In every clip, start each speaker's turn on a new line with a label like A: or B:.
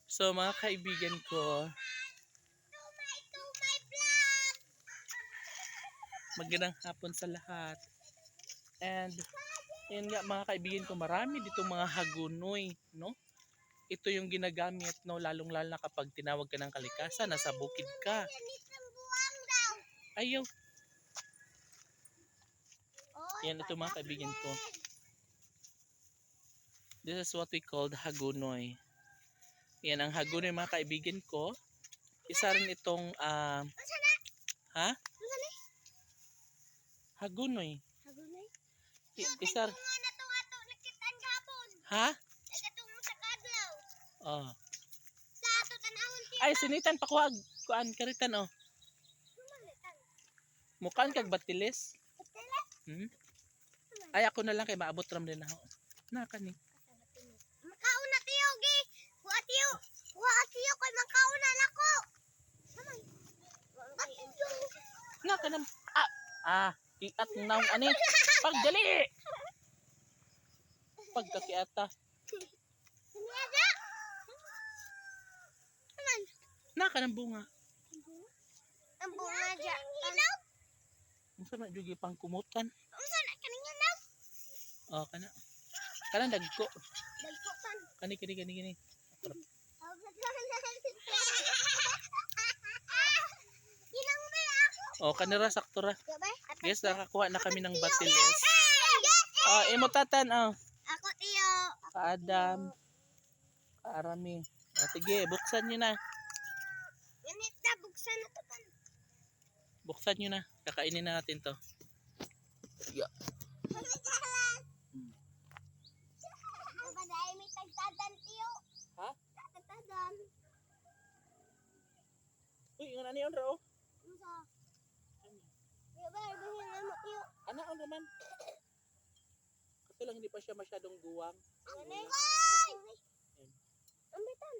A: So mga kaibigan ko, magandang hapon sa lahat. And yun nga mga kaibigan ko, marami ditong mga hagunoy, no? Ito yung ginagamit, no, lalong-lalo na kapag tinawag ka ng kalikasan, nasa bukid ka. Ayaw. Yan, ito mga kaibigan ko. This is what we called hagunoy. Yan ang hagunoy mga kaibigan ko. Isa rin itong ha? Hagunoy.
B: Hagunoy?
A: Isa. Ha? Oh. Ay sinitan pa kuha kuan karitan oh. Mukan kag batilis. Ay ako na lang kay maabot ram din ako. Na kani.
B: Makauna tiyo gi. Wa tiyo. Wa tiyo kay makauna nako. Samay.
A: Na kanam kiat naong ani. Pagdali. Pagkakiata.
B: Siniada. Aman.
A: Na kanang bunga.
B: Ang bunga ja. Ilaw.
A: Unsa na jugi pang kumutan?
B: Unsa na kaning ilaw?
A: Oh kana. Kana dagko.
B: Dagko pan.
A: Kani.
B: Ilang ba ako?
A: Oh kanira sakto ra.
B: Gabay.
A: Yes, nakakuha na kami ng batilis. Oh, imutatan oh.
B: Ako tiyo.
A: Ka-Adam. Ka-Arami. Oh, sige, buksan niyo na.
B: Ganit na buksan na to pan.
A: Buksan niyo na. Kakainin na natin to. Yeah.
B: Baday may tagtadan tiyo.
A: Ha?
B: Tagtadan.
A: Uy, yung ano yun, Ro?
B: Unsa? Gabay bahin mo tiyo.
A: Ano naman? Kasi lang hindi pa siya masyadong guwang.
B: Gani? Ambitan.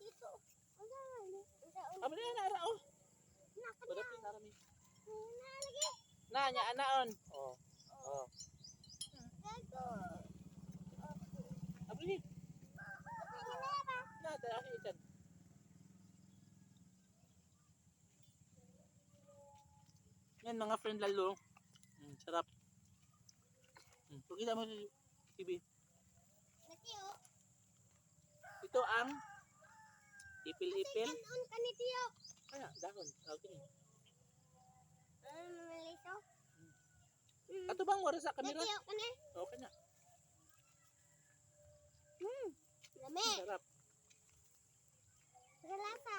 B: Ito.
A: Aba na ara oh.
B: Nakanya.
A: Badapin na rami.
B: Nalagi.
A: Na nya anaon. Oh. Oh.
B: Gago.
A: Aba ni. Na ta itan. Yan mga friend lalo. Sarap. Pakita mo sa TV.
B: Natiyo.
A: Ito ang ipil-ipil.
B: Kanon kani tiyo.
A: Kaya dahon. Okay.
B: Malito.
A: Ato bang wala sa kamera?
B: Natiyo kani.
A: Okay na.
B: Lami.
A: Sarap.
B: Galasa.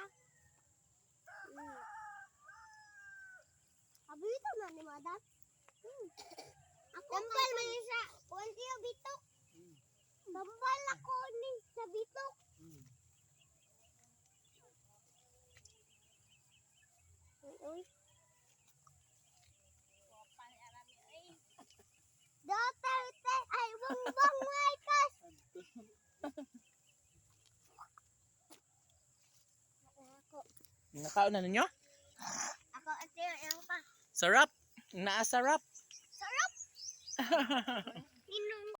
B: Abito na ni Madat. Ako Dambal man sa kuan tiyo bitok. Dambal ako ni sa bitok. Uy. Daughter, ay bongbong may kas. Ako.
A: Nakaon na ninyo?
B: Ako at yung pa.
A: Sarap. Naasarap.
B: Sarap.